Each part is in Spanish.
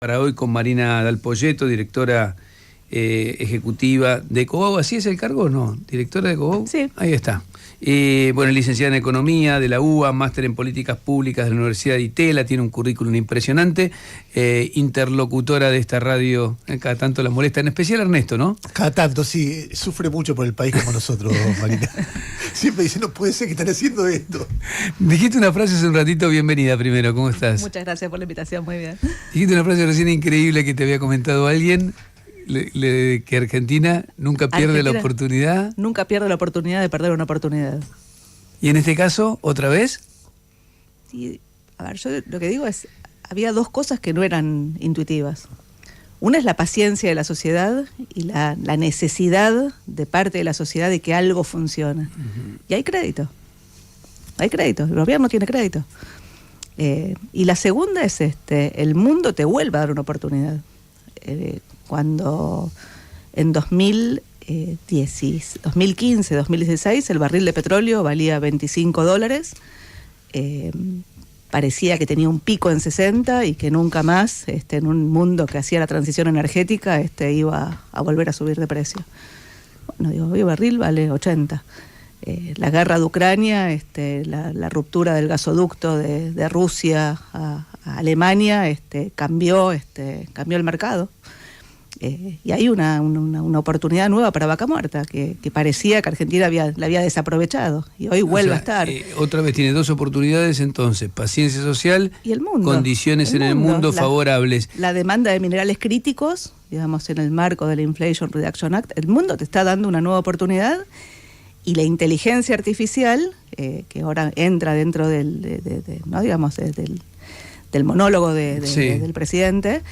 Para hoy con Marina Dalpolletto, directora ejecutiva de Cobau. ¿Así es el cargo o no? ¿Directora de Cobau? Sí. Ahí está. Bueno, licenciada en Economía de la UBA, máster en Políticas Públicas de la Universidad de Itela, tiene un currículum impresionante, interlocutora de esta radio, cada tanto la molesta, en especial Ernesto, ¿no? Cada tanto, sí, sufre mucho por el país como nosotros, Marina. Siempre dice, no puede ser que estén haciendo esto. Dijiste una frase hace un ratito, bienvenida primero, ¿cómo estás? Muchas gracias por la invitación, muy bien. Dijiste una frase recién increíble que te había comentado alguien, que Argentina nunca pierde la oportunidad. Nunca pierde la oportunidad de perder una oportunidad. ¿Y en este caso, otra vez? Sí, a ver, yo lo que digo es, había dos cosas que no eran intuitivas. Una es la paciencia de la sociedad y la necesidad de parte de la sociedad de que algo funcione. Y hay crédito. Hay crédito. El gobierno tiene crédito. Y la segunda es el mundo te vuelve a dar una oportunidad. Cuando en 2015, 2016, el barril de petróleo valía $25, parecía que tenía un pico en 60 y que nunca más, en un mundo que hacía la transición energética, iba a volver a subir de precio. Bueno, digo, hoy el barril vale 80. La guerra de Ucrania, la ruptura del gasoducto de Rusia a Alemania, cambió el mercado. Y hay una oportunidad nueva para Vaca Muerta, que parecía que Argentina la había desaprovechado, y hoy vuelve a estar. Otra vez tiene dos oportunidades entonces, paciencia social y el mundo, condiciones en el mundo favorables. La demanda de minerales críticos, digamos, en el marco del Inflation Reduction Act, el mundo te está dando una nueva oportunidad, y la inteligencia artificial, que ahora entra dentro del monólogo del presidente,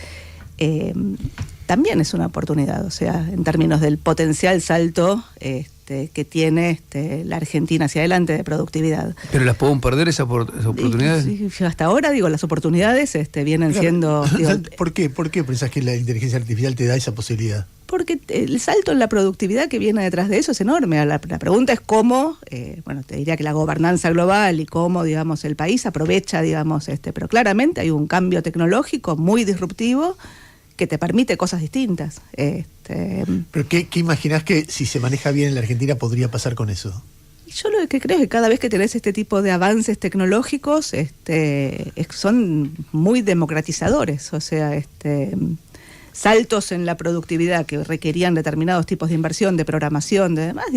también es una oportunidad, o sea, en términos del potencial salto que tiene la Argentina hacia adelante de productividad. ¿Pero las podemos perder esas oportunidades? Sí, hasta ahora, las oportunidades vienen siendo... ¿Por qué pensás que la inteligencia artificial te da esa posibilidad? Porque el salto en la productividad que viene detrás de eso es enorme. La pregunta es cómo, te diría que la gobernanza global y cómo, digamos, el país aprovecha, digamos, pero claramente hay un cambio tecnológico muy disruptivo que te permite cosas distintas. ¿Pero qué imaginás que si se maneja bien en la Argentina podría pasar con eso? Yo lo que creo es que cada vez que tenés este tipo de avances tecnológicos, son muy democratizadores, o sea, saltos en la productividad que requerían determinados tipos de inversión, de programación, de demás,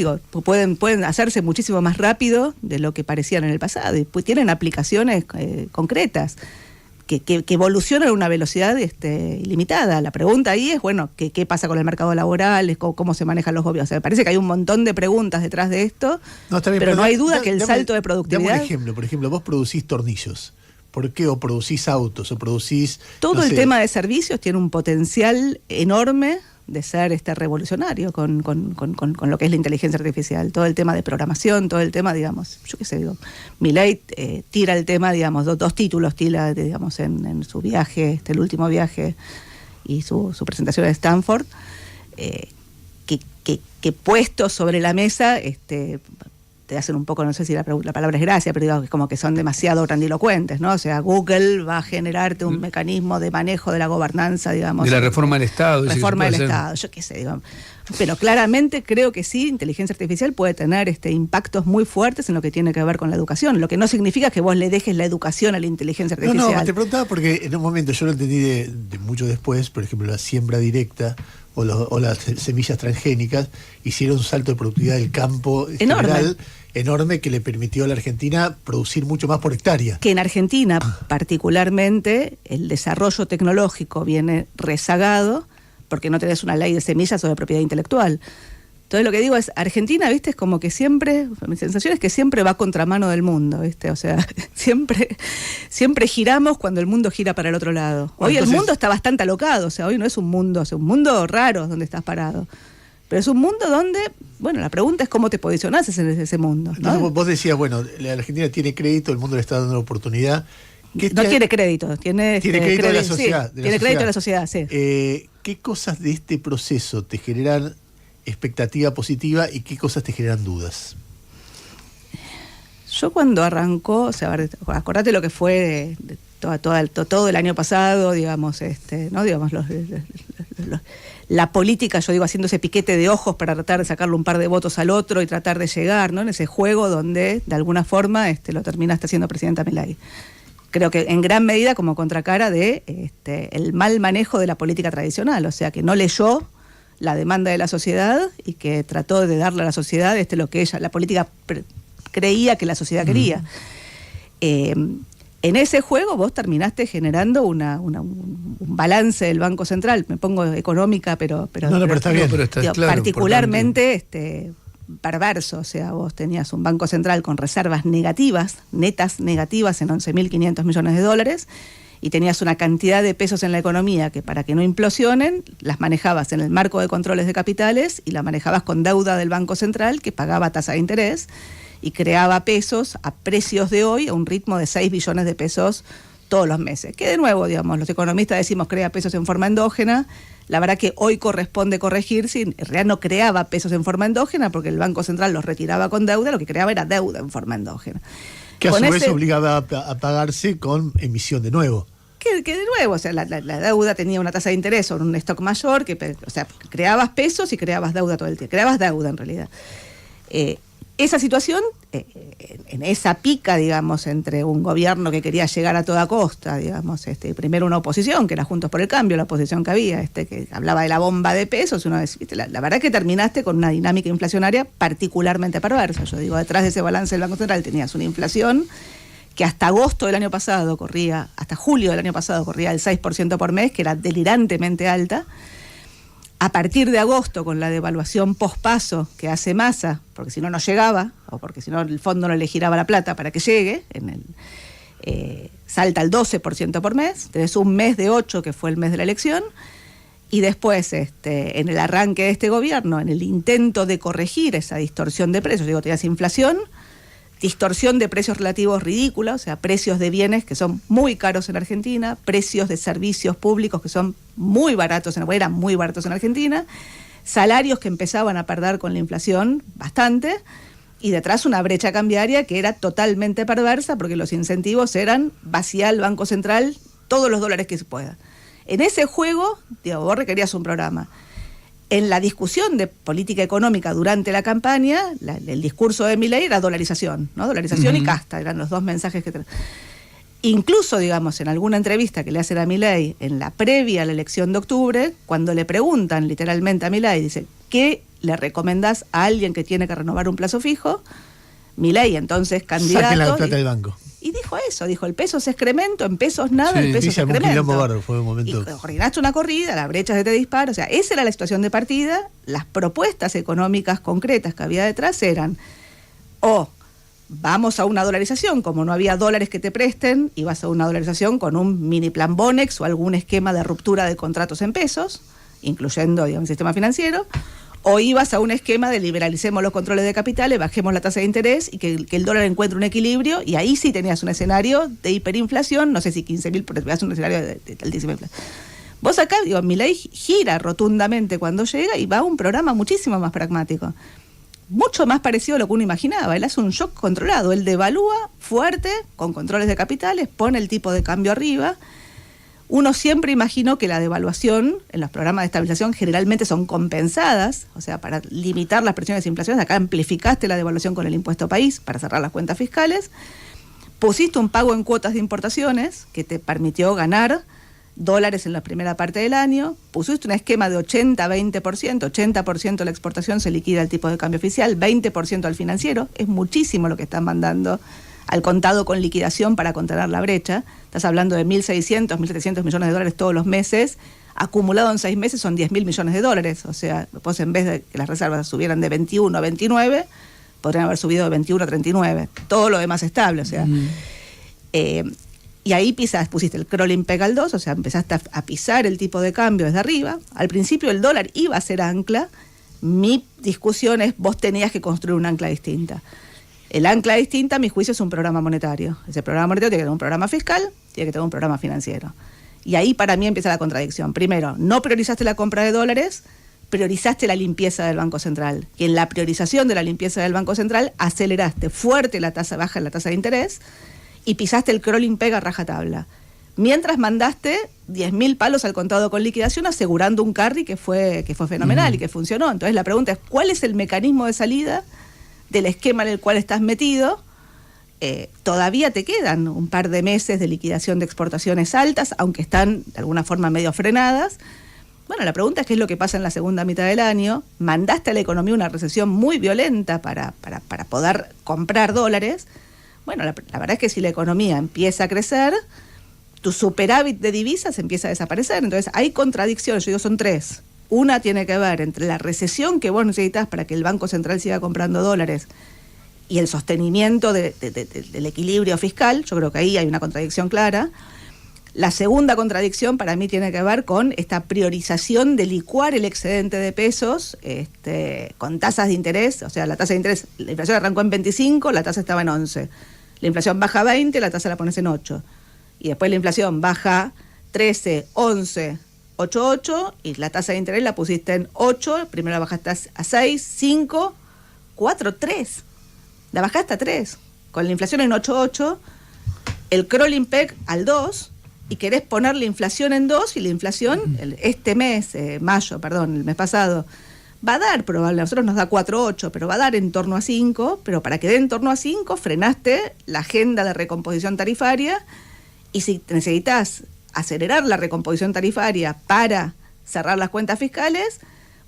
pueden hacerse muchísimo más rápido de lo que parecían en el pasado, y pues tienen aplicaciones concretas que evolucionan a una velocidad ilimitada. La pregunta ahí es, ¿qué pasa con el mercado laboral? ¿Cómo se manejan los gobiernos? O sea, me parece que hay un montón de preguntas detrás de esto, pero no hay duda que el salto de productividad... Dame un ejemplo, por ejemplo, vos producís tornillos. ¿Por qué? ¿O producís autos? ¿O producís...? Todo el tema de servicios tiene un potencial enorme de ser revolucionario con lo que es la inteligencia artificial. Todo el tema de programación, todo el tema, digamos, Milei tira el tema, digamos, dos títulos tira, digamos, en su viaje, el último viaje, y su presentación en Stanford, que puestos sobre la mesa, te hacen un poco, no sé si la palabra es gracia, pero como que son demasiado grandilocuentes, ¿no? O sea, Google va a generarte un mecanismo de manejo de la gobernanza, digamos. De la reforma del Estado. Reforma del Estado, yo qué sé, digamos. Pero claramente creo que sí, inteligencia artificial puede tener impactos muy fuertes en lo que tiene que ver con la educación, lo que no significa que vos le dejes la educación a la inteligencia artificial. No, te preguntaba porque en un momento yo lo entendí de mucho después, por ejemplo, la siembra directa o las semillas transgénicas hicieron un salto de productividad del campo general enorme que le permitió a la Argentina producir mucho más por hectárea. Que en Argentina, particularmente, el desarrollo tecnológico viene rezagado porque no tenés una ley de semillas o de propiedad intelectual. Entonces lo que digo es, Argentina, es como que siempre, mi sensación es que siempre va contramano del mundo, o sea, siempre giramos cuando el mundo gira para el otro lado. Hoy entonces, el mundo está bastante alocado, o sea, hoy no es un mundo, es un mundo raro donde estás parado. Pero es un mundo donde, la pregunta es cómo te posicionás en ese mundo, ¿no? Entonces vos decías, la Argentina tiene crédito, el mundo le está dando una oportunidad. No tiene crédito, tiene crédito de la sociedad. Sí, tiene crédito de la sociedad, sí. ¿Qué cosas de este proceso te generan expectativa positiva y qué cosas te generan dudas? Yo cuando arrancó, o sea, acordate lo que fue todo el año pasado, digamos, ¿no? Digamos, la política, yo digo, haciendo ese piquete de ojos para tratar de sacarle un par de votos al otro y tratar de llegar, ¿no? En ese juego donde, de alguna forma, lo terminaste siendo presidenta Milei. Creo que en gran medida como contracara de el mal manejo de la política tradicional, o sea, que no leyó la demanda de la sociedad y que trató de darle a la sociedad lo que la política creía que la sociedad quería. En ese juego vos terminaste generando un balance del Banco Central, me pongo económica, pero está bien. Pero está digo, claro, particularmente perverso, o sea, vos tenías un Banco Central con reservas negativas, netas negativas en 11.500 millones de dólares, y tenías una cantidad de pesos en la economía que para que no implosionen, las manejabas en el marco de controles de capitales y la manejabas con deuda del Banco Central que pagaba tasa de interés y creaba pesos a precios de hoy a un ritmo de 6 billones de pesos todos los meses. Que de nuevo, digamos, los economistas decimos crea pesos en forma endógena. La verdad que hoy corresponde corregir si en realidad no creaba pesos en forma endógena porque el Banco Central los retiraba con deuda, lo que creaba era deuda en forma endógena. Que a su vez obligaba a pagarse con emisión de nuevo. Que de nuevo, o sea, la deuda tenía una tasa de interés sobre un stock mayor, o sea, creabas pesos y creabas deuda todo el tiempo. Creabas deuda en realidad. Esa situación, en esa pica, digamos, entre un gobierno que quería llegar a toda costa, digamos, primero una oposición, que era Juntos por el Cambio, la oposición que había, que hablaba de la bomba de pesos, uno decía, la verdad que terminaste con una dinámica inflacionaria particularmente perversa. Yo digo, detrás de ese balance del Banco Central tenías una inflación que hasta agosto del año pasado hasta julio del año pasado corría el 6% por mes, que era delirantemente alta. A partir de agosto, con la devaluación pospaso que hace Massa, porque si no llegaba, o porque si no el fondo no le giraba la plata para que llegue, salta al 12% por mes, tenés un mes de 8, que fue el mes de la elección, y después, en el arranque de este gobierno, en el intento de corregir esa distorsión de precios, tenías inflación, distorsión de precios relativos ridícula, o sea, precios de bienes que son muy caros en Argentina, precios de servicios públicos que son muy baratos, eran muy baratos en Argentina, salarios que empezaban a perder con la inflación bastante, y detrás una brecha cambiaria que era totalmente perversa porque los incentivos eran vaciar el Banco Central todos los dólares que se pueda. En ese juego, vos requerías un programa. En la discusión de política económica durante la campaña, el discurso de Milei era dolarización, ¿no? Dolarización y casta, eran los dos mensajes que... Incluso, digamos, en alguna entrevista que le hacen a Milei en la previa a la elección de octubre, cuando le preguntan literalmente a Milei, dice, ¿qué le recomendás a alguien que tiene que renovar un plazo fijo? Milei, entonces, candidato... Saquen la plata del banco. Y dijo eso, dijo, el peso es excremento, en pesos nada, el peso es excremento. Fue un momento. Y ordenaste una corrida, la brecha se te dispara, o sea, esa era la situación de partida. Las propuestas económicas concretas que había detrás eran, vamos a una dolarización, como no había dólares que te presten, ibas a una dolarización con un mini plan Bonex o algún esquema de ruptura de contratos en pesos, incluyendo, digamos, el sistema financiero, o ibas a un esquema de liberalicemos los controles de capitales, bajemos la tasa de interés y que el dólar encuentre un equilibrio, y ahí sí tenías un escenario de hiperinflación, no sé si 15.000, pero tenías un escenario de altísima inflación. Vos acá, Milei gira rotundamente cuando llega y va a un programa muchísimo más pragmático, mucho más parecido a lo que uno imaginaba. Él hace un shock controlado, él devalúa fuerte, con controles de capitales, pone el tipo de cambio arriba. Uno siempre imaginó que la devaluación en los programas de estabilización generalmente son compensadas, o sea, para limitar las presiones de inflación. Acá amplificaste la devaluación con el impuesto país para cerrar las cuentas fiscales, pusiste un pago en cuotas de importaciones que te permitió ganar dólares en la primera parte del año, pusiste un esquema de 80-20%, 80% de la exportación se liquida al tipo de cambio oficial, 20% al financiero, es muchísimo lo que están mandando al contado con liquidación para contener la brecha. Estás hablando de 1.600, 1.700 millones de dólares todos los meses, acumulado en 6 meses son 10.000 millones de dólares, o sea, pues en vez de que las reservas subieran de 21 a 29, podrían haber subido de 21 a 39, todo lo demás estable, o sea... Y ahí pusiste el crawling peg al 2, o sea, empezaste a pisar el tipo de cambio desde arriba. Al principio el dólar iba a ser ancla. Mi discusión es, vos tenías que construir un ancla distinta. El ancla distinta, a mi juicio, es un programa monetario. Ese programa monetario tiene que tener un programa fiscal, tiene que tener un programa financiero. Y ahí para mí empieza la contradicción. Primero, no priorizaste la compra de dólares, priorizaste la limpieza del Banco Central. Y en la priorización de la limpieza del Banco Central, aceleraste fuerte la tasa baja en la tasa de interés, y pisaste el crawling peg a rajatabla. mientras mandaste 10.000 palos al contado con liquidación asegurando un carry que fue fenomenal y que funcionó. Entonces la pregunta es, ¿cuál es el mecanismo de salida del esquema en el cual estás metido? Todavía te quedan un par de meses de liquidación de exportaciones altas, aunque están de alguna forma medio frenadas. Bueno, la pregunta es qué es lo que pasa en la segunda mitad del año. Mandaste a la economía una recesión muy violenta para poder comprar dólares. Bueno, la verdad es que si la economía empieza a crecer, tu superávit de divisas empieza a desaparecer. Entonces hay contradicciones, yo digo son tres. Una tiene que ver entre la recesión que vos necesitas para que el Banco Central siga comprando dólares y el sostenimiento del equilibrio fiscal. Yo creo que ahí hay una contradicción clara. La segunda contradicción para mí tiene que ver con esta priorización de licuar el excedente de pesos con tasas de interés. O sea, la tasa de interés, la inflación arrancó en 25, la tasa estaba en 11. La inflación baja a 20, la tasa la pones en 8. Y después la inflación baja 13, 11, 8,8 y la tasa de interés la pusiste en 8, primero la bajaste a 6, 5, 4, 3. La bajaste a 3. Con la inflación en 8,8, el crawling peg al 2 y querés poner la inflación en 2 y la inflación este mes, el mes pasado, va a dar probablemente, a nosotros nos da 4,8, pero va a dar en torno a 5, pero para que dé en torno a 5 frenaste la agenda de recomposición tarifaria. Y si necesitas acelerar la recomposición tarifaria para cerrar las cuentas fiscales,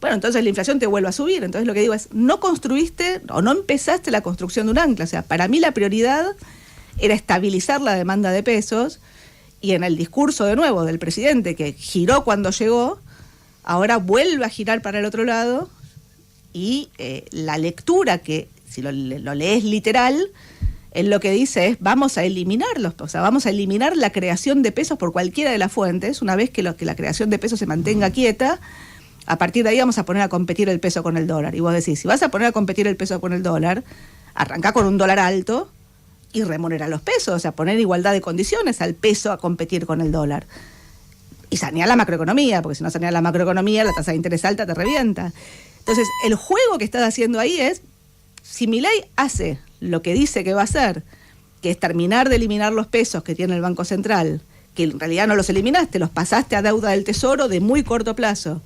bueno, entonces la inflación te vuelve a subir. Entonces lo que digo es, no construiste o no empezaste la construcción de un ancla. O sea, para mí la prioridad era estabilizar la demanda de pesos y en el discurso de nuevo del presidente que giró cuando llegó, ahora vuelve a girar para el otro lado y la lectura que, si lo lees literal, él lo que dice es vamos a eliminarlos, o sea, vamos a eliminar la creación de pesos por cualquiera de las fuentes. Una vez que la creación de pesos se mantenga quieta, a partir de ahí vamos a poner a competir el peso con el dólar. Y vos decís, si vas a poner a competir el peso con el dólar, arrancá con un dólar alto y remunera los pesos, o sea, poner igualdad de condiciones al peso a competir con el dólar. Y sanear la macroeconomía, porque si no saneas la macroeconomía, la tasa de interés alta te revienta. Entonces, el juego que estás haciendo ahí es, si Milei hace lo que dice que va a hacer, que es terminar de eliminar los pesos que tiene el Banco Central, que en realidad no los eliminaste, los pasaste a deuda del Tesoro de muy corto plazo,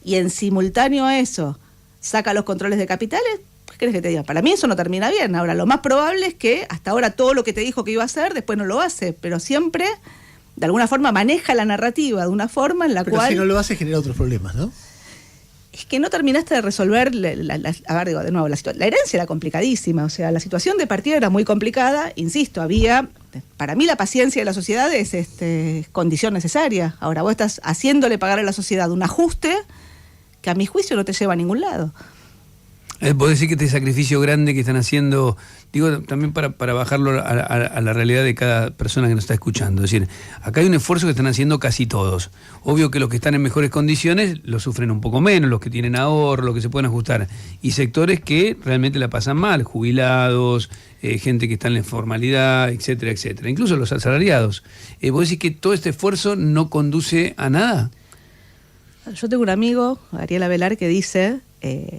y en simultáneo a eso saca los controles de capitales, ¿qué querés que te diga? Para mí eso no termina bien. Ahora, lo más probable es que hasta ahora todo lo que te dijo que iba a hacer, después no lo hace, pero siempre, de alguna forma, maneja la narrativa de una forma en la cual... Pero si no lo hace, genera otros problemas, ¿no? Es que no terminaste de resolver, a ver, digo, de nuevo, la herencia era complicadísima, o sea, la situación de partida era muy complicada, insisto, había, para mí la paciencia de la sociedad es condición necesaria. Ahora vos estás haciéndole pagar a la sociedad un ajuste que a mi juicio no te lleva a ningún lado. Vos decís que este sacrificio grande que están haciendo, digo, también para bajarlo a la realidad de cada persona que nos está escuchando. Es decir, acá hay un esfuerzo que están haciendo casi todos. Obvio que los que están en mejores condiciones lo sufren un poco menos, los que tienen ahorro, los que se pueden ajustar. Y sectores que realmente la pasan mal, jubilados, gente que está en la informalidad, etcétera, etcétera. Incluso los asalariados. ¿Vos decís que todo este esfuerzo no conduce a nada? Yo tengo un amigo, Ariel Avelar, que dice...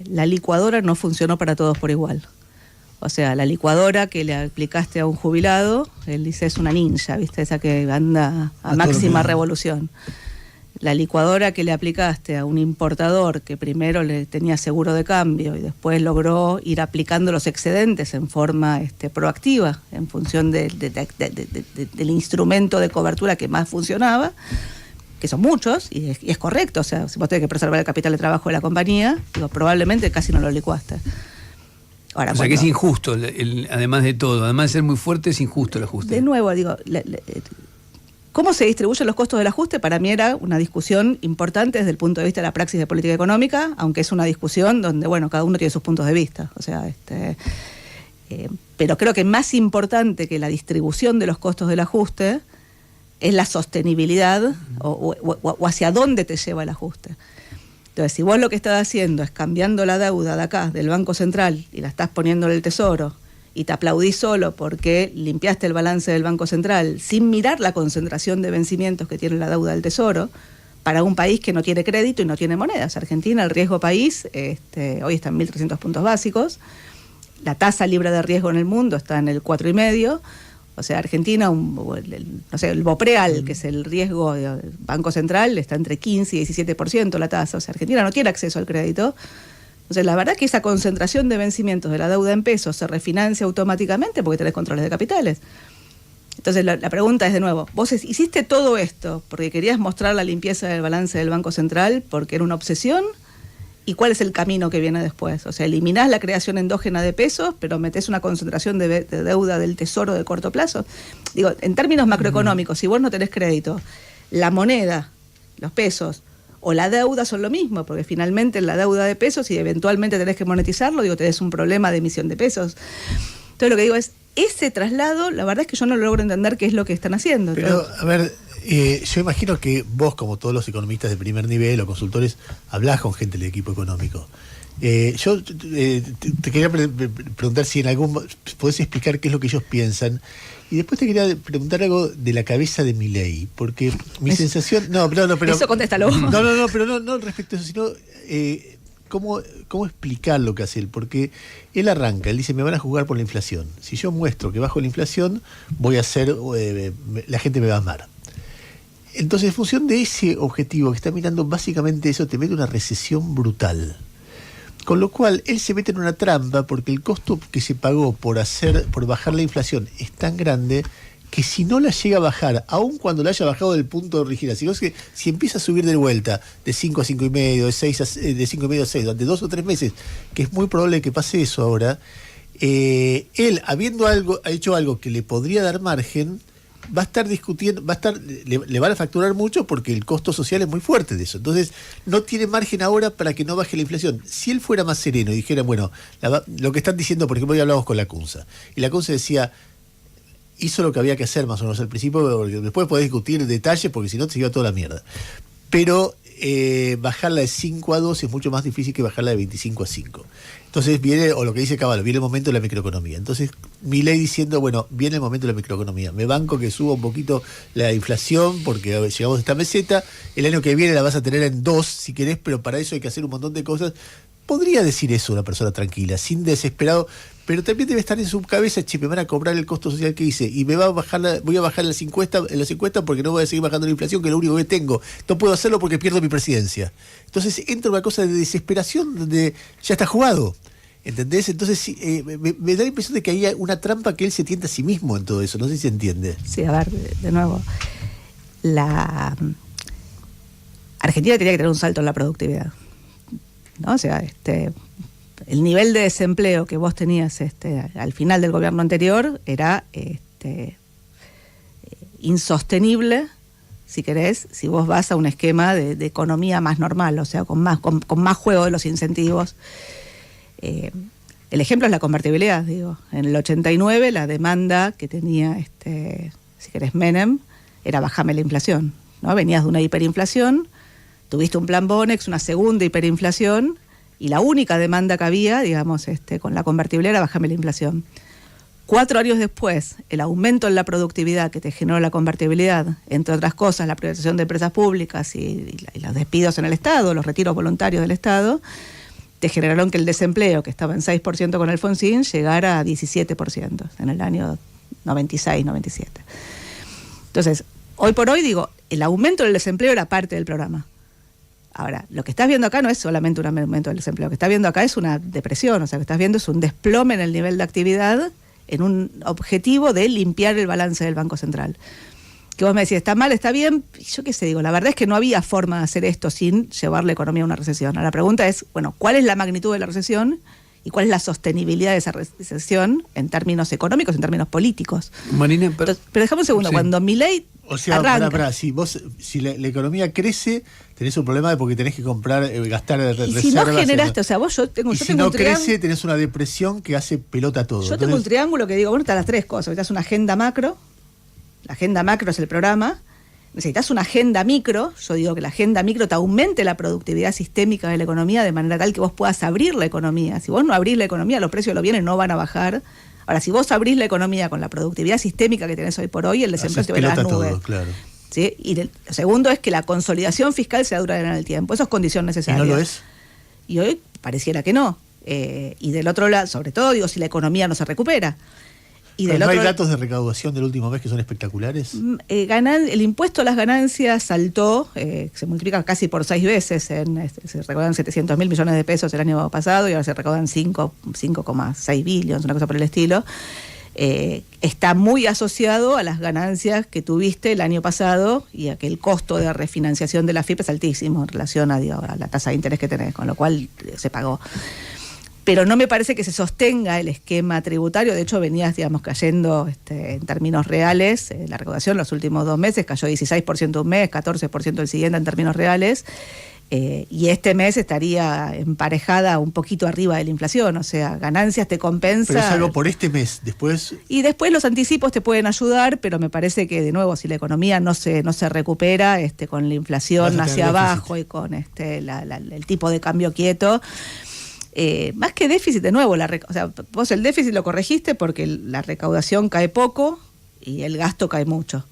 la licuadora no funcionó para todos por igual. O sea, la licuadora que le aplicaste a un jubilado, él dice es una ninja, ¿viste? Esa que anda a máxima revolución. La licuadora que le aplicaste a un importador que primero le tenía seguro de cambio y después logró ir aplicando los excedentes en forma proactiva, en función del instrumento de cobertura que más funcionaba, que son muchos, y es correcto, o sea, si vos tenés que preservar el capital de trabajo de la compañía, digo, probablemente casi no lo licuaste. Ahora, o sea que es injusto, además de todo, además de ser muy fuerte, es injusto el ajuste. De nuevo, digo, ¿cómo se distribuyen los costos del ajuste? Para mí era una discusión importante desde el punto de vista de la praxis de política económica, aunque es una discusión donde, bueno, cada uno tiene sus puntos de vista, o sea, pero creo que más importante que la distribución de los costos del ajuste es la sostenibilidad o hacia dónde te lleva el ajuste. Entonces, si vos lo que estás haciendo es cambiando la deuda de acá, del Banco Central, y la estás poniendo en el Tesoro, y te aplaudís solo porque limpiaste el balance del Banco Central, sin mirar la concentración de vencimientos que tiene la deuda del Tesoro, para un país que no tiene crédito y no tiene monedas. Argentina, el riesgo país, hoy está en 1.300 puntos básicos, la tasa libre de riesgo en el mundo está en el 4,5%. O sea, Argentina, el BOPREAL, que es el riesgo del Banco Central, está entre 15 y 17% la tasa. O sea, Argentina no tiene acceso al crédito. Entonces, la verdad es que esa concentración de vencimientos de la deuda en pesos se refinancia automáticamente porque tenés controles de capitales. Entonces, la pregunta es de nuevo, vos hiciste todo esto porque querías mostrar la limpieza del balance del Banco Central porque era una obsesión. ¿Y cuál es el camino que viene después? O sea, eliminás la creación endógena de pesos, pero metés una concentración de deuda del tesoro de corto plazo. Digo, en términos macroeconómicos, si vos no tenés crédito, la moneda, los pesos o la deuda son lo mismo, porque finalmente la deuda de pesos, y eventualmente tenés que monetizarlo, digo, tenés un problema de emisión de pesos. Entonces lo que digo es, ese traslado, la verdad es que yo no logro entender qué es lo que están haciendo. Pero, a ver, yo imagino que vos, como todos los economistas de primer nivel o consultores, hablás con gente del equipo económico. Yo te quería preguntar si en algún podés explicar qué es lo que ellos piensan. Y después te quería preguntar algo de la cabeza de Milei, porque mi sensación... No, pero... Eso contéstalo. No, pero no respecto a eso, sino... ¿Cómo explicar lo que hace él? Porque él arranca, él dice, me van a juzgar por la inflación. Si yo muestro que bajo la inflación, voy a hacer... la gente me va a amar. Entonces, en función de ese objetivo que está mirando, básicamente eso te mete una recesión brutal. Con lo cual, él se mete en una trampa porque el costo que se pagó por bajar la inflación es tan grande que si no la llega a bajar, aun cuando la haya bajado del punto de original, si empieza a subir de vuelta de 5 a 5,5, de 5,5 a 6, durante 2 o 3 meses, que es muy probable que pase eso ahora, él, habiendo hecho algo que le podría dar margen, va a estar discutiendo, le van a facturar mucho porque el costo social es muy fuerte de eso. Entonces, no tiene margen ahora para que no baje la inflación. Si él fuera más sereno y dijera, bueno, lo que están diciendo, por ejemplo, hoy hablamos con la CUNSA, y la CUNSA decía, hizo lo que había que hacer más o menos al principio, porque después podés discutir detalles, porque si no te lleva toda la mierda. Pero bajarla de 5 a 2 es mucho más difícil que bajarla de 25 a 5. Entonces viene, o lo que dice Cavallo, viene el momento de la microeconomía. Entonces Milei diciendo, bueno, viene el momento de la microeconomía. Me banco que suba un poquito la inflación porque llegamos a esta meseta. El año que viene la vas a tener en 2, si querés, pero para eso hay que hacer un montón de cosas. Podría decir eso una persona tranquila, sin desesperado, pero también debe estar en su cabeza, che, me van a cobrar el costo social que hice y voy a bajar en las encuestas porque no voy a seguir bajando la inflación, que es lo único que tengo. No puedo hacerlo porque pierdo mi presidencia. Entonces entra una cosa de desesperación donde ya está jugado. ¿Entendés? Entonces me da la impresión de que hay una trampa que él se tienta a sí mismo en todo eso. No sé si se entiende. Sí, a ver, de nuevo. La Argentina tenía que tener un salto en la productividad, ¿no? O sea, el nivel de desempleo que vos tenías al final del gobierno anterior era insostenible, si querés, si vos vas a un esquema de economía más normal, o sea, con más juego de los incentivos. El ejemplo es la convertibilidad, digo. En el 89 la demanda que tenía, si querés, Menem, era bajame la inflación, ¿no? Venías de una hiperinflación, tuviste un plan Bonex, una segunda hiperinflación, y la única demanda que había, digamos, con la convertibilidad era bajame la inflación. 4 años después, el aumento en la productividad que te generó la convertibilidad, entre otras cosas, la privatización de empresas públicas y los despidos en el Estado, los retiros voluntarios del Estado, te generaron que el desempleo, que estaba en 6% con Alfonsín, llegara a 17% en el año 96, 97. Entonces, hoy por hoy, digo, el aumento del desempleo era parte del programa. Ahora, lo que estás viendo acá no es solamente un aumento del desempleo, lo que estás viendo acá es una depresión, o sea, lo que estás viendo es un desplome en el nivel de actividad en un objetivo de limpiar el balance del Banco Central. Que vos me decís, está mal, está bien, yo qué sé, digo, la verdad es que no había forma de hacer esto sin llevar la economía a una recesión. Ahora, la pregunta es, bueno, ¿cuál es la magnitud de la recesión y cuál es la sostenibilidad de esa recesión en términos económicos, en términos políticos? Marina, pero dejame un segundo, sí. Cuando Milei arranca... Si la economía crece, tenés un problema porque tenés que comprar, gastar reservas. Y si no generaste, o sea, yo tengo si no crece, tenés una depresión que hace pelota todo. Yo tengo un triángulo que digo, bueno, están las 3 cosas. Necesitas una agenda macro. La agenda macro es el programa. Necesitas una agenda micro. Yo digo que la agenda micro te aumente la productividad sistémica de la economía de manera tal que vos puedas abrir la economía. Si vos no abrís la economía, los precios de los bienes no van a bajar. Ahora, si vos abrís la economía con la productividad sistémica que tenés hoy por hoy, el desempleo te va a ir a las nubes. Todo, claro. ¿Sí? Y lo segundo es que la consolidación fiscal sea duradera en el tiempo. Eso es condición necesaria. ¿Y no lo es? Y hoy pareciera que no. Y del otro lado, sobre todo, digo, si la economía no se recupera. Y ¿No hay datos de recaudación del último mes que son espectaculares? El impuesto a las ganancias saltó, se multiplica casi por 6 veces. Se recaudan 700.000 millones de pesos el año pasado y ahora se recaudan 5,6 billones, una cosa por el estilo. Está muy asociado a las ganancias que tuviste el año pasado y a que el costo de refinanciación de la FIP es altísimo en relación a la tasa de interés que tenés, con lo cual se pagó. Pero no me parece que se sostenga el esquema tributario. De hecho, venías, cayendo en términos reales. La recaudación los últimos 2 meses cayó 16% un mes, 14% el siguiente en términos reales. Y este mes estaría emparejada un poquito arriba de la inflación. O sea, ganancias te compensa. Pero es algo por este mes, después... Y después los anticipos te pueden ayudar, pero me parece que, de nuevo, si la economía no se recupera con la inflación hacia abajo y con el tipo de cambio quieto... más que déficit, de nuevo, vos el déficit lo corregiste porque la recaudación cae poco y el gasto cae mucho.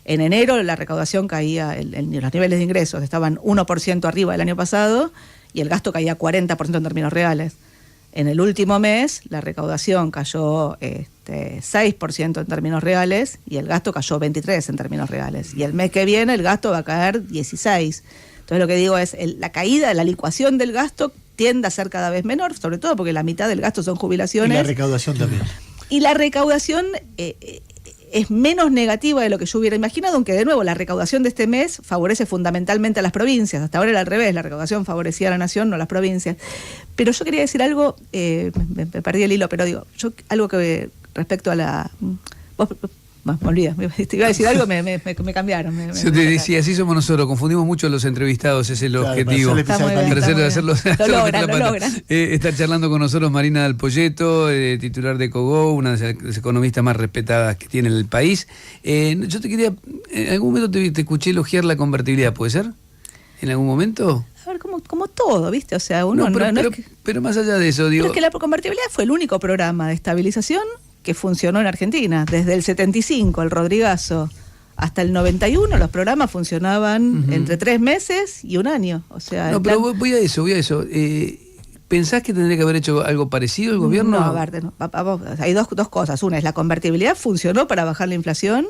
En enero la recaudación caía, los niveles de ingresos estaban 1% arriba del año pasado y el gasto caía 40% en términos reales. En el último mes la recaudación cayó 6% en términos reales y el gasto cayó 23% en términos reales. Y el mes que viene el gasto va a caer 16%. Entonces lo que digo es, la caída, la licuación del gasto tiende a ser cada vez menor, sobre todo porque la mitad del gasto son jubilaciones. Y la recaudación también. Y la recaudación es menos negativa de lo que yo hubiera imaginado, aunque de nuevo la recaudación de este mes favorece fundamentalmente a las provincias. Hasta ahora era al revés, la recaudación favorecía a la nación, no a las provincias. Pero yo quería decir algo, me perdí el hilo, pero algo que respecto a la... me olvidé, te iba a decir algo, me cambiaron. Yo te decía, así somos nosotros, confundimos mucho a los entrevistados, ese es el objetivo. Lo logran. Está charlando con nosotros Marina Dal Poyetto, titular de Cogó, una de las economistas más respetadas que tiene el país. Yo te quería, en algún momento te escuché elogiar la convertibilidad, ¿puede ser? ¿En algún momento? A ver, como todo, ¿viste? O sea, uno pero más allá de eso, digo... Pero es que la convertibilidad fue el único programa de estabilización que funcionó en Argentina. Desde el 75, el Rodrigazo, hasta el 91, los programas funcionaban entre 3 meses y 1 año. O sea, pero voy a eso. ¿Pensás que tendría que haber hecho algo parecido el gobierno? No, a ver, hay dos cosas. Una es la convertibilidad funcionó para bajar la inflación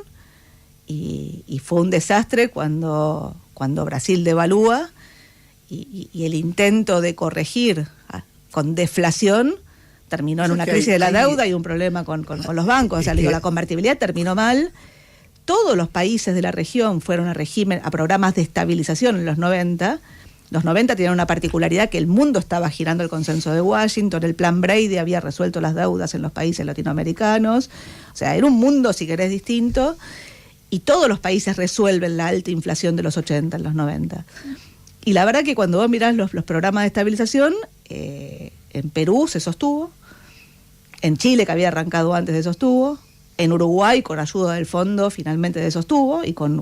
y fue un desastre cuando Brasil devalúa y el intento de corregir con deflación terminó en una crisis de la deuda y un problema con los bancos. O sea, la convertibilidad terminó mal. Todos los países de la región fueron a programas de estabilización en los 90. Los 90 tenían una particularidad, que el mundo estaba girando el consenso de Washington, el plan Brady había resuelto las deudas en los países latinoamericanos. O sea, era un mundo, si querés, distinto. Y todos los países resuelven la alta inflación de los 80 en los 90. Y la verdad que cuando vos mirás los programas de estabilización, en Perú se sostuvo, en Chile, que había arrancado antes, se sostuvo, en Uruguay, con ayuda del fondo, finalmente se sostuvo, y con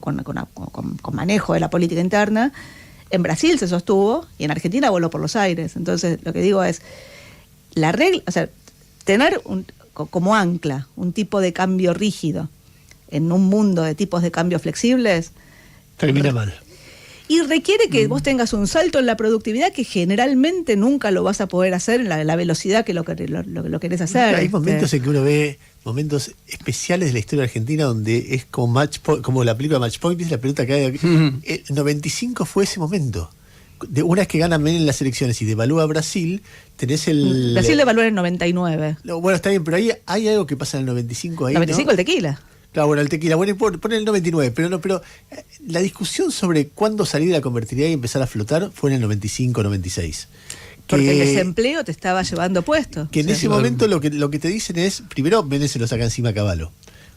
manejo de la política interna. En Brasil se sostuvo, y en Argentina voló por los aires. Entonces, lo que digo es, la regla, o sea, tener como ancla un tipo de cambio rígido en un mundo de tipos de cambio flexibles... termina mal. Y requiere que vos tengas un salto en la productividad que generalmente nunca lo vas a poder hacer en la velocidad que lo querés hacer. Hay momentos en que uno ve momentos especiales de la historia argentina donde es como la película Match Point, es la pelota que hay. El 95 fue ese momento. De una vez que gana Menem en las elecciones y devalúa a Brasil, tenés el... Brasil devalúa en el 99. Bueno, está bien, pero ahí hay algo que pasa en el 95 ahí, 95 ¿no? El tequila. Claro, bueno, el tequila, bueno, pon el 99, pero la discusión sobre cuándo salir de la convertibilidad y empezar a flotar fue en el 95, 96. Porque el desempleo te estaba llevando puesto. Que en ese momento lo que te dicen es, primero, Menem se lo saca encima a Cavallo.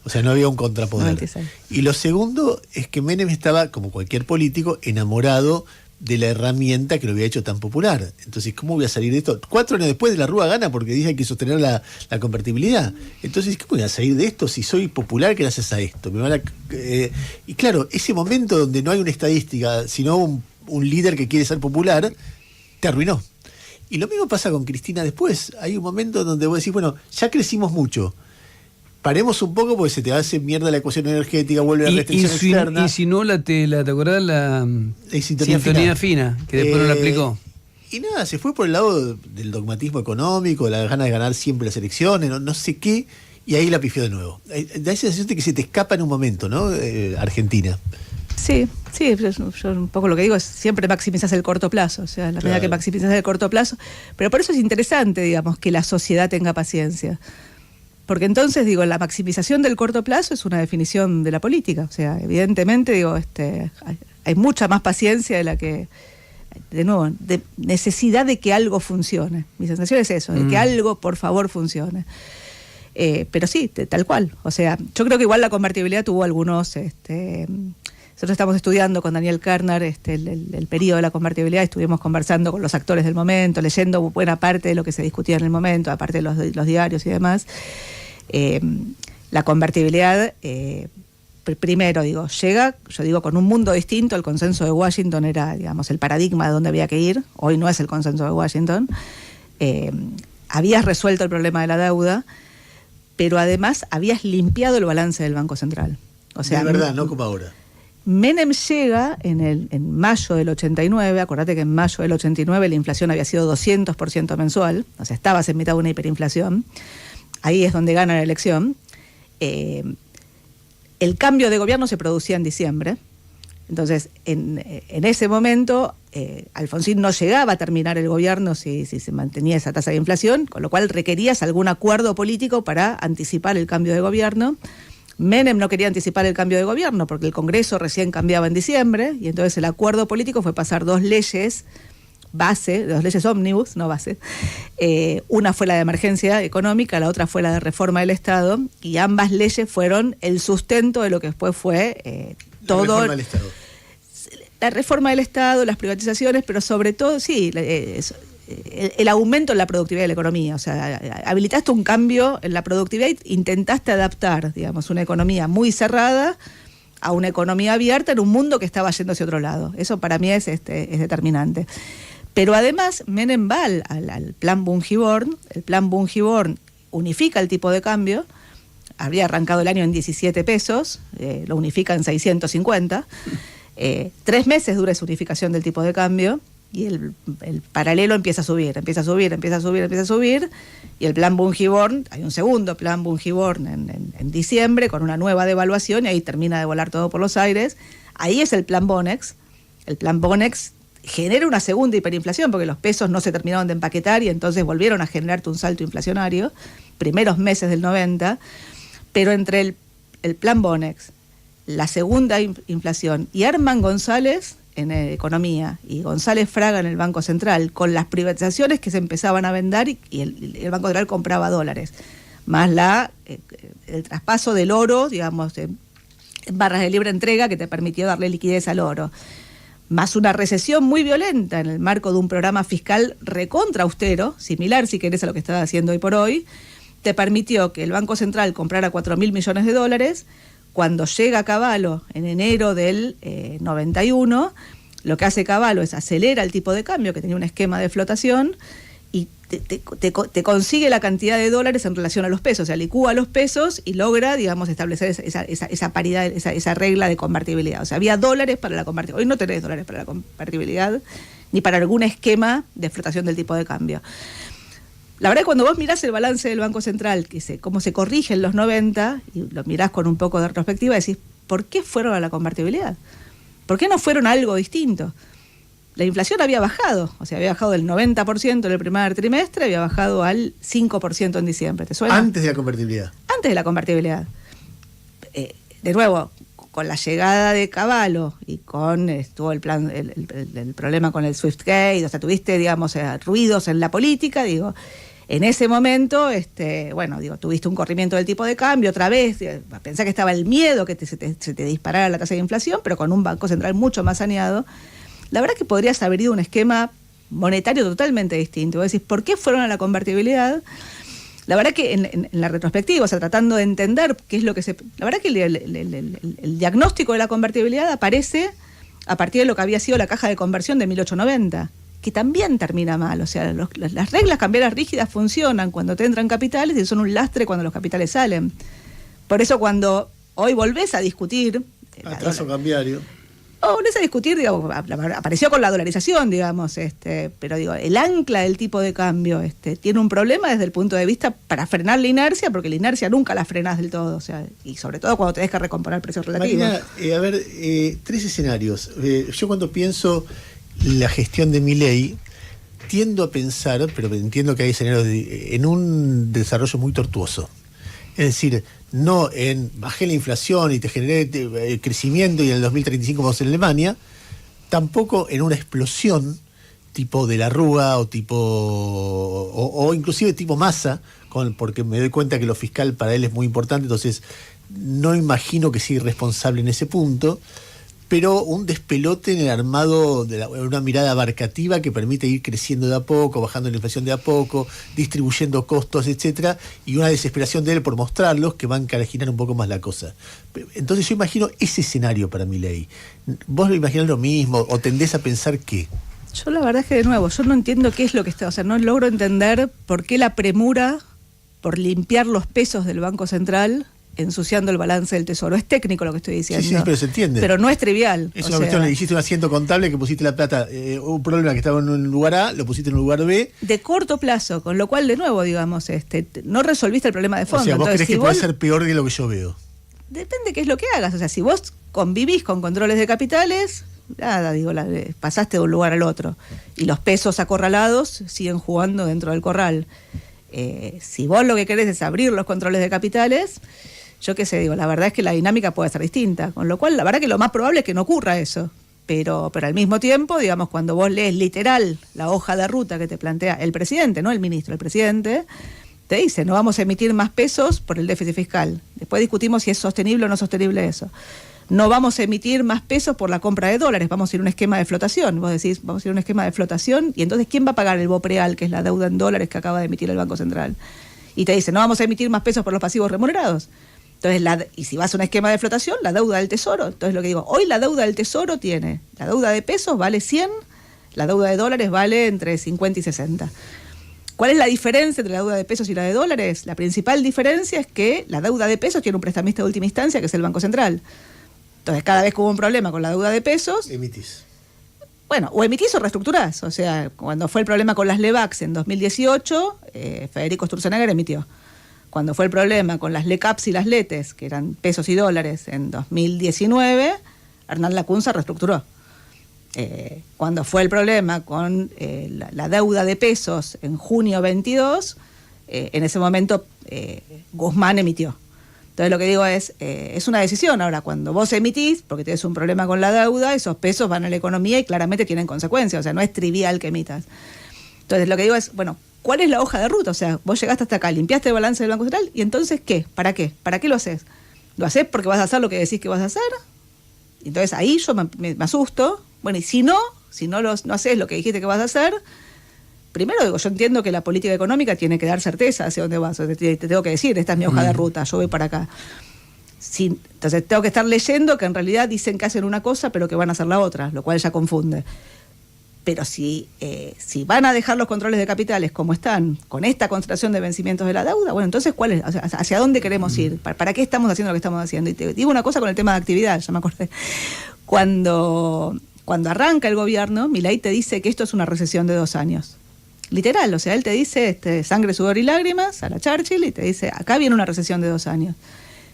O sea, no había un contrapoder. 96. Y lo segundo es que Menem estaba, como cualquier político, enamorado de la herramienta que lo había hecho tan popular. Entonces, ¿cómo voy a salir de esto? 4 años después de la Rúa gana porque dije que sostener la convertibilidad. Entonces, ¿cómo voy a salir de esto si soy popular gracias a esto? Y claro, ese momento donde no hay una estadística, sino un líder que quiere ser popular, te arruinó. Y lo mismo pasa con Cristina después. Hay un momento donde vos decís, bueno, ya crecimos mucho. Paremos un poco porque se te hace mierda la ecuación energética, vuelve la restricción externa. Y si no, ¿te acordás la sintonía fina, que después no la aplicó? Y nada, se fue por el lado del dogmatismo económico, de la ganas de ganar siempre las elecciones, no sé qué, Y ahí la pifió de nuevo. Da esa sensación de que se te escapa en un momento, ¿no? Argentina. Sí, yo un poco lo que digo es siempre maximizas el corto plazo, o sea, la medida que maximizas el corto plazo, pero por eso es interesante, digamos, que la sociedad tenga paciencia. Porque entonces, digo, la maximización del corto plazo es una definición de la política. O sea, evidentemente, digo, hay mucha más paciencia de la que, de nuevo, de necesidad de que algo funcione. Mi sensación es eso, de que algo, por favor, funcione. Pero sí, tal cual. O sea, yo creo que igual la convertibilidad tuvo algunos... nosotros estamos estudiando con Daniel Kerner el periodo de la convertibilidad, estuvimos conversando con los actores del momento, leyendo buena parte de lo que se discutía en el momento, aparte de los diarios y demás. La convertibilidad, primero, digo, llega, yo digo, con un mundo distinto. El consenso de Washington era, digamos, el paradigma de dónde había que ir. Hoy no es el consenso de Washington. Habías resuelto el problema de la deuda, pero además habías limpiado el balance del Banco Central. O sea, de verdad, no como ahora. Menem llega en mayo del 89, acordate que en mayo del 89 la inflación había sido 200% mensual, o sea, estabas en mitad de una hiperinflación. Ahí es donde gana la elección. El cambio de gobierno se producía en diciembre. Entonces, en ese momento, Alfonsín no llegaba a terminar el gobierno si se mantenía esa tasa de inflación, con lo cual requerías algún acuerdo político para anticipar el cambio de gobierno. Menem no quería anticipar el cambio de gobierno porque el Congreso recién cambiaba en diciembre, y entonces el acuerdo político fue pasar dos leyes ómnibus, no base. Una fue la de emergencia económica, la otra fue la de reforma del Estado, y ambas leyes fueron el sustento de lo que después fue todo. La reforma del Estado. La reforma del Estado, las privatizaciones, pero sobre todo, sí, el aumento en la productividad de la economía. O sea, habilitaste un cambio en la productividad e intentaste adaptar, digamos, una economía muy cerrada a una economía abierta en un mundo que estaba yendo hacia otro lado. Eso para mí es determinante. Pero además, Menem va al plan Bungiborn. El plan Bungiborn unifica el tipo de cambio. Habría arrancado el año en 17 pesos, lo unifica en 650. 3 meses dura esa unificación del tipo de cambio, y el paralelo empieza a subir, y el plan Bungiborn, hay un segundo plan Bungiborn en diciembre, con una nueva devaluación, y ahí termina de volar todo por los aires. Ahí es el plan Bonex. El plan Bonex genera una segunda hiperinflación, porque los pesos no se terminaron de empaquetar, y entonces volvieron a generarte un salto inflacionario, primeros meses del 90, pero entre el plan Bonex, la segunda inflación, y Herman González en Economía y González Fraga en el Banco Central, con las privatizaciones que se empezaban a vender, y el Banco Central compraba dólares, más el traspaso del oro, digamos, en barras de libre entrega, que te permitió darle liquidez al oro, más una recesión muy violenta en el marco de un programa fiscal recontra austero, similar, si querés, a lo que está haciendo hoy por hoy, te permitió que el Banco Central comprara 4.000 millones de dólares. Cuando llega Cavallo en enero del 91, lo que hace Cavallo es acelera el tipo de cambio, que tenía un esquema de flotación, y te consigue la cantidad de dólares en relación a los pesos, o sea, licúa los pesos y logra, digamos, establecer esa paridad, esa regla de convertibilidad. O sea, había dólares para la convertibilidad. Hoy no tenés dólares para la convertibilidad, ni para algún esquema de flotación del tipo de cambio. La verdad es que cuando vos mirás el balance del Banco Central, cómo se corrige en los 90, y lo mirás con un poco de retrospectiva, decís, ¿por qué fueron a la convertibilidad? ¿Por qué no fueron a algo distinto? La inflación había bajado, o sea, había bajado del 90% en el primer trimestre, había bajado al 5% en diciembre. ¿Te suena? Antes de la convertibilidad. Antes de la convertibilidad. De nuevo, con la llegada de Cavallo y estuvo el problema con el Swiftgate, o sea, tuviste, digamos, ruidos en la política, digo. En ese momento, tuviste un corrimiento del tipo de cambio, otra vez, pensá que estaba el miedo que se te disparara la tasa de inflación, pero con un Banco Central mucho más saneado. La verdad es que podrías haber ido a un esquema monetario totalmente distinto. Vos decís, ¿por qué fueron a la convertibilidad? La verdad que en la retrospectiva, o sea, tratando de entender qué es lo que la verdad que el diagnóstico de la convertibilidad aparece a partir de lo que había sido la caja de conversión de 1890. Que también termina mal, o sea, las reglas cambiarias rígidas funcionan cuando te entran capitales y son un lastre cuando los capitales salen. Por eso cuando hoy volvés a discutir... Atraso cambiario. No es a discutir, digamos, apareció con la dolarización, digamos, pero digo, el ancla del tipo de cambio tiene un problema desde el punto de vista para frenar la inercia, porque la inercia nunca la frenas del todo, o sea, y sobre todo cuando tenés que recomponer precios relativos. Marina, a ver, 3 escenarios. Yo cuando pienso la gestión de Milei, tiendo a pensar, pero entiendo que hay escenarios en un desarrollo muy tortuoso. Es decir, no en bajé la inflación y te generé crecimiento y en el 2035 vamos a Alemania, tampoco en una explosión tipo de la Rúa o tipo o inclusive tipo Massa, porque me doy cuenta que lo fiscal para él es muy importante, entonces no imagino que sea irresponsable en ese punto, pero un despelote en el armado de una mirada abarcativa que permite ir creciendo de a poco, bajando la inflación de a poco, distribuyendo costos, etcétera, y una desesperación de él por mostrarlos que va a encarajinar un poco más la cosa. Entonces yo imagino ese escenario para Milei. ¿Vos lo imaginás lo mismo o tendés a pensar qué? Yo la verdad es que de nuevo, yo no entiendo qué es lo que está, o sea, no logro entender por qué la premura por limpiar los pesos del Banco Central ensuciando el balance del tesoro. Es técnico lo que estoy diciendo. Sí, pero se entiende. Pero no es trivial. Es una cuestión, le hiciste un asiento contable que pusiste la plata, un problema que estaba en un lugar A, lo pusiste en un lugar B. De corto plazo, con lo cual, de nuevo, digamos, no resolviste el problema de fondo. O sea, vos entonces, crees que puede ser peor de lo que yo veo. Depende qué es lo que hagas. O sea, si vos convivís con controles de capitales, nada, digo, pasaste de un lugar al otro. Y los pesos acorralados siguen jugando dentro del corral. Si vos lo que querés es abrir los controles de capitales, yo qué sé, digo, la verdad es que la dinámica puede ser distinta, con lo cual la verdad que lo más probable es que no ocurra eso, pero al mismo tiempo, digamos, cuando vos lees literal la hoja de ruta que te plantea el presidente, no el ministro, el presidente, te dice, no vamos a emitir más pesos por el déficit fiscal, después discutimos si es sostenible o no sostenible eso. No vamos a emitir más pesos por la compra de dólares, vamos a ir a un esquema de flotación. Vos decís, vamos a ir a un esquema de flotación, y entonces, ¿quién va a pagar el BOPREAL, que es la deuda en dólares que acaba de emitir el Banco Central? Y te dice, no vamos a emitir más pesos por los pasivos remunerados. Entonces, y si vas a un esquema de flotación, la deuda del Tesoro. Entonces, lo que digo, hoy la deuda del Tesoro tiene, la deuda de pesos vale 100, la deuda de dólares vale entre 50 y 60. ¿Cuál es la diferencia entre la deuda de pesos y la de dólares? La principal diferencia es que la deuda de pesos tiene un prestamista de última instancia, que es el Banco Central. Entonces, cada vez que hubo un problema con la deuda de pesos... Emitís. Bueno, o emitís o reestructurás. O sea, cuando fue el problema con las LEVAX en 2018, Federico Sturzenegger emitió. Cuando fue el problema con las LECAPS y las LETES, que eran pesos y dólares, en 2019, Hernán Lacunza reestructuró. Cuando fue el problema con la deuda de pesos en junio 22, en ese momento Guzmán emitió. Entonces lo que digo es una decisión. Ahora, cuando vos emitís, porque tenés un problema con la deuda, esos pesos van a la economía y claramente tienen consecuencias, o sea, no es trivial que emitas. Entonces lo que digo es, bueno, ¿cuál es la hoja de ruta? O sea, vos llegaste hasta acá, limpiaste el balance del Banco Central, y entonces, ¿qué? ¿Para qué? ¿Para qué lo haces? ¿Lo haces porque vas a hacer lo que decís que vas a hacer? Entonces ahí yo me asusto. Bueno, y si no haces lo que dijiste que vas a hacer, primero digo, yo entiendo que la política económica tiene que dar certeza hacia dónde vas. O sea, te tengo que decir, esta es mi hoja de ruta, yo voy para acá. Entonces tengo que estar leyendo que en realidad dicen que hacen una cosa, pero que van a hacer la otra, lo cual ya confunde. Pero si van a dejar los controles de capitales como están, con esta concentración de vencimientos de la deuda, bueno, entonces ¿cuál es? O sea, ¿hacia dónde queremos ir? ¿Para qué estamos haciendo lo que estamos haciendo? Y te digo una cosa con el tema de actividad, ya me acordé. Cuando arranca el gobierno, Milei te dice que esto es una recesión de 2 años. Literal, o sea, él te dice sangre, sudor y lágrimas a la Churchill, y te dice, acá viene una recesión de 2 años.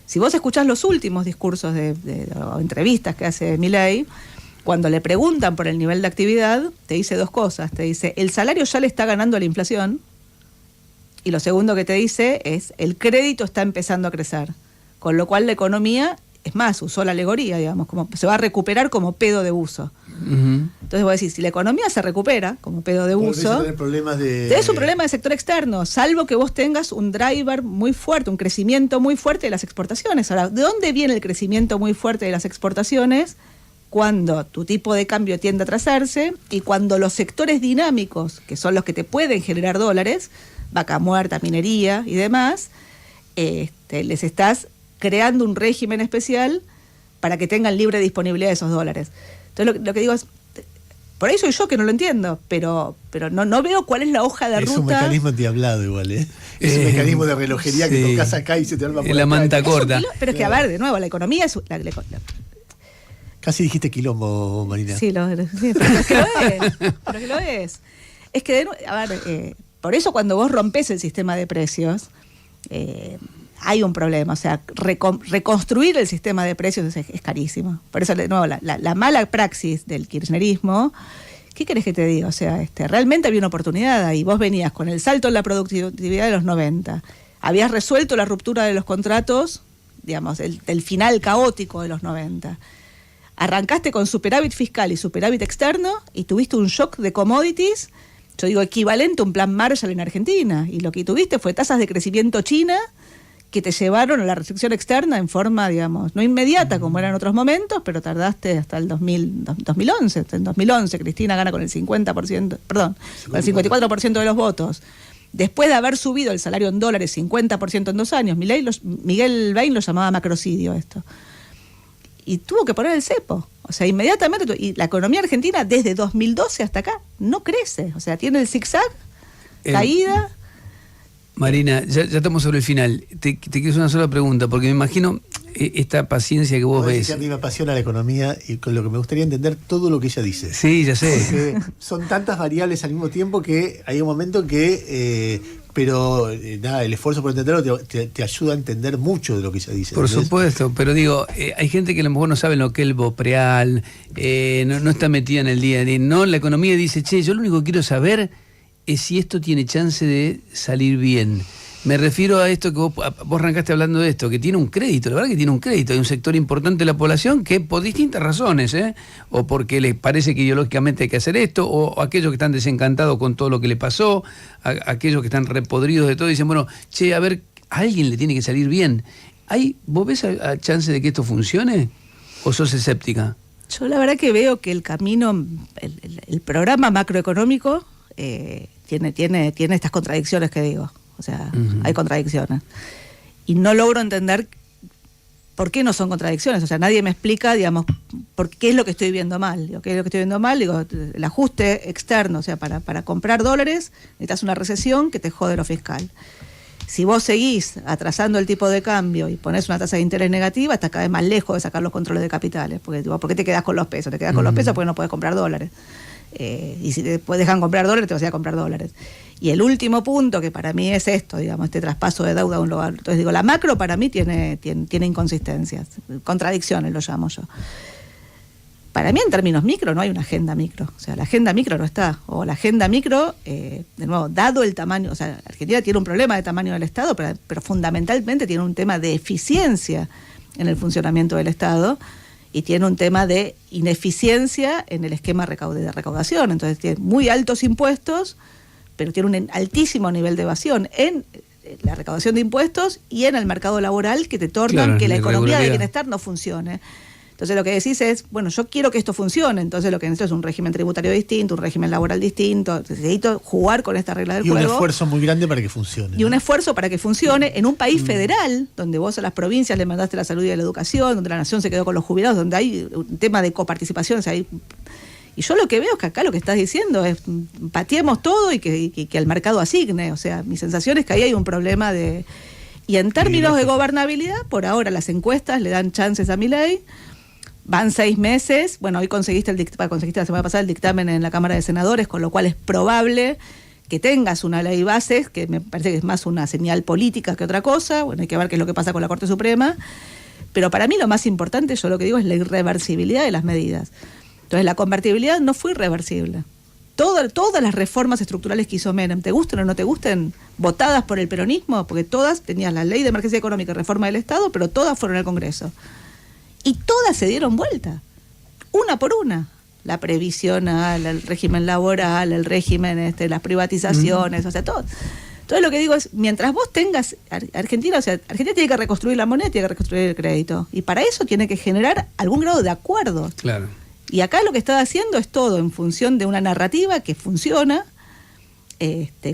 Si vos escuchás los últimos discursos o entrevistas que hace Milei, cuando le preguntan por el nivel de actividad, te dice 2 cosas. Te dice, el salario ya le está ganando a la inflación, y lo segundo que te dice es, el crédito está empezando a crecer, con lo cual la economía, es más, usó la alegoría, digamos, como se va a recuperar como pedo de buzo. Uh-huh. Entonces vos decís, si la economía se recupera como pedo de buzo, tenés un problema de sector externo, salvo que vos tengas un driver muy fuerte, un crecimiento muy fuerte de las exportaciones. Ahora, ¿de dónde viene el crecimiento muy fuerte de las exportaciones? Cuando tu tipo de cambio tiende a atrasarse y cuando los sectores dinámicos, que son los que te pueden generar dólares, vaca muerta, minería y demás, les estás creando un régimen especial para que tengan libre disponibilidad de esos dólares. Entonces lo que digo es, por ahí soy yo que no lo entiendo, pero no veo cuál es la hoja de ruta. Es un mecanismo diablado igual, ¿eh? Es un mecanismo de relojería que tocas acá y se te arma por la manta corta. Pero es que, a ver, de nuevo, la economía es... Casi dijiste quilombo, Marina. Sí, pero es que lo es. Es que, a ver, por eso cuando vos rompés el sistema de precios, hay un problema. O sea, reconstruir el sistema de precios es carísimo. Por eso, de nuevo, la mala praxis del kirchnerismo, ¿qué querés que te diga? O sea, realmente había una oportunidad ahí. Vos venías con el salto en la productividad de los 90. Habías resuelto la ruptura de los contratos, digamos, del final caótico de los 90. Arrancaste con superávit fiscal y superávit externo y tuviste un shock de commodities, yo digo equivalente a un plan Marshall en Argentina. Y lo que tuviste fue tasas de crecimiento china que te llevaron a la restricción externa en forma, digamos, no inmediata como era en otros momentos, pero tardaste hasta el 2011. En 2011 Cristina gana con el 50%, perdón, con el 54% de los votos. Después de haber subido el salario en dólares 50% en 2 años, Miguel Bain lo llamaba macrocidio esto. Y tuvo que poner el cepo. O sea, inmediatamente. Y la economía argentina desde 2012 hasta acá no crece. O sea, tiene el zigzag, caída. Marina, ya estamos sobre el final. Te quiero hacer una sola pregunta, porque me imagino esta paciencia que vos ves. A mí me apasiona la economía y con lo que me gustaría entender todo lo que ella dice. Sí, ya sé. Porque son tantas variables al mismo tiempo que hay un momento que... pero nada, el esfuerzo por entenderlo te ayuda a entender mucho de lo que ella dice. Por supuesto, pero digo, hay gente que a lo mejor no sabe lo que es el Bopreal, no está metida en el día a día. No, la economía dice, che, yo lo único que quiero saber es si esto tiene chance de salir bien. Me refiero a esto que vos arrancaste hablando de esto, que tiene un crédito, la verdad que tiene un crédito. Hay un sector importante de la población que por distintas razones, o porque les parece que ideológicamente hay que hacer esto, o aquellos que están desencantados con todo lo que le pasó, aquellos que están repodridos de todo, dicen, bueno, che, a ver, a alguien le tiene que salir bien. ¿Vos ves a chance de que esto funcione o sos escéptica? Yo la verdad que veo que el camino, el programa macroeconómico tiene estas contradicciones que digo. O sea, hay contradicciones. Y no logro entender por qué no son contradicciones. O sea, nadie me explica, digamos, por qué es lo que estoy viendo mal. Digo, ¿qué es lo que estoy viendo mal? Digo, el ajuste externo, o sea, para comprar dólares necesitas una recesión que te jode lo fiscal. Si vos seguís atrasando el tipo de cambio y ponés una tasa de interés negativa, estás cada vez más lejos de sacar los controles de capitales. Porque, digo, ¿por qué te quedás con los pesos? Te quedás con los pesos porque no podés comprar dólares. Y si después dejan comprar dólares, te vas a ir a comprar dólares. Y el último punto, que para mí es esto, digamos, este traspaso de deuda a un lugar. Entonces digo, la macro para mí tiene inconsistencias, contradicciones lo llamo yo. Para mí en términos micro no hay una agenda micro, o sea, la agenda micro no está. O la agenda micro, de nuevo, dado el tamaño, o sea, Argentina tiene un problema de tamaño del Estado, pero fundamentalmente tiene un tema de eficiencia en el funcionamiento del Estado, y tiene un tema de ineficiencia en el esquema de recaudación. Entonces tiene muy altos impuestos, pero tiene un altísimo nivel de evasión en la recaudación de impuestos y en el mercado laboral, que te tornan que la economía de bienestar no funcione. Entonces lo que decís es, bueno, yo quiero que esto funcione, entonces lo que necesito es un régimen tributario distinto, un régimen laboral distinto, necesito jugar con esta regla del juego. Y un esfuerzo muy grande para que funcione. Y un esfuerzo para que funcione en un país federal, donde vos a las provincias le mandaste la salud y la educación, donde la nación se quedó con los jubilados, donde hay un tema de coparticipación, o sea, y yo lo que veo es que acá lo que estás diciendo es pateemos todo y que el mercado asigne. O sea, mi sensación es que ahí hay un problema de... Y en términos de gobernabilidad, por ahora las encuestas le dan chances a Milei. Van 6 meses. Bueno, hoy conseguiste la semana pasada el dictamen en la Cámara de Senadores, con lo cual es probable que tengas una ley bases, que me parece que es más una señal política que otra cosa. Bueno, hay que ver qué es lo que pasa con la Corte Suprema. Pero para mí lo más importante, yo lo que digo, es la irreversibilidad de las medidas. Entonces la convertibilidad no fue irreversible. Todas las reformas estructurales que hizo Menem, te gusten o no te gusten, votadas por el peronismo, porque todas tenían la ley de emergencia económica y reforma del Estado, pero todas fueron al Congreso. Y todas se dieron vuelta, una por una. La previsional, el régimen laboral, el régimen, las privatizaciones, o sea, todo. Entonces lo que digo es, mientras vos tengas Argentina, o sea, Argentina tiene que reconstruir la moneda, tiene que reconstruir el crédito. Y para eso tiene que generar algún grado de acuerdo. Claro. Y acá lo que está haciendo es todo en función de una narrativa que funciona,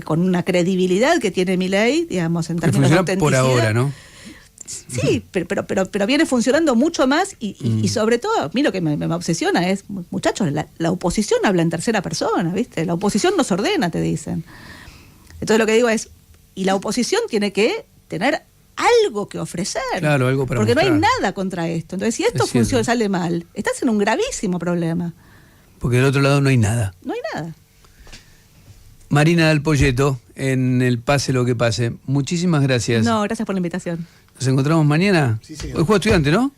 con una credibilidad que tiene Milei, digamos, en términos de autenticidad. Por ahora, ¿no? Sí, pero viene funcionando mucho más y sobre todo, a mí lo que me obsesiona es, muchachos, la oposición habla en tercera persona, ¿viste? La oposición nos ordena, te dicen. Entonces lo que digo es, y la oposición tiene que tener algo que ofrecer. Claro, algo para porque mostrar. no hay nada contra esto. Entonces, si esto funciona, sale mal, estás en un gravísimo problema. Porque del otro lado no hay nada. No hay nada. Marina Dal Poyetto, en el Pase lo que pase. Muchísimas gracias. No, gracias por la invitación. ¿Nos encontramos mañana? Sí, señor. Hoy juega Estudiante, ¿no?